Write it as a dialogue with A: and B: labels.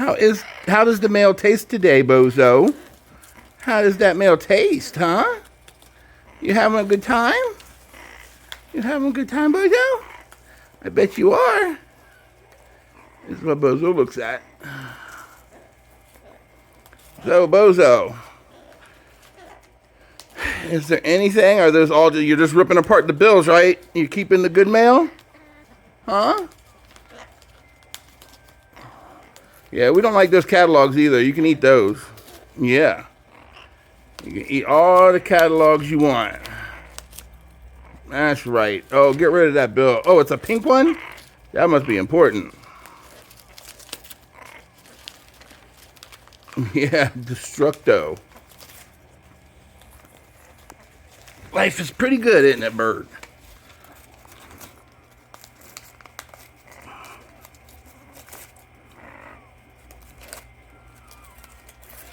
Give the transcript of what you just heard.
A: How does the mail taste today, Bozo? How does that mail taste, huh? You having a good time? You having a good time, Bozo? I bet you are. This is what Bozo looks at. So, Bozo, is there anything? Are those all? You're just ripping apart the bills, right? You keeping the good mail, huh? Yeah, we don't like those catalogs either. You can eat those. Yeah, you can eat all the catalogs you want. That's right. Oh, get rid of that bill. Oh, it's a pink one? That must be important. Yeah, Destructo. Life is pretty good, isn't it, Bird?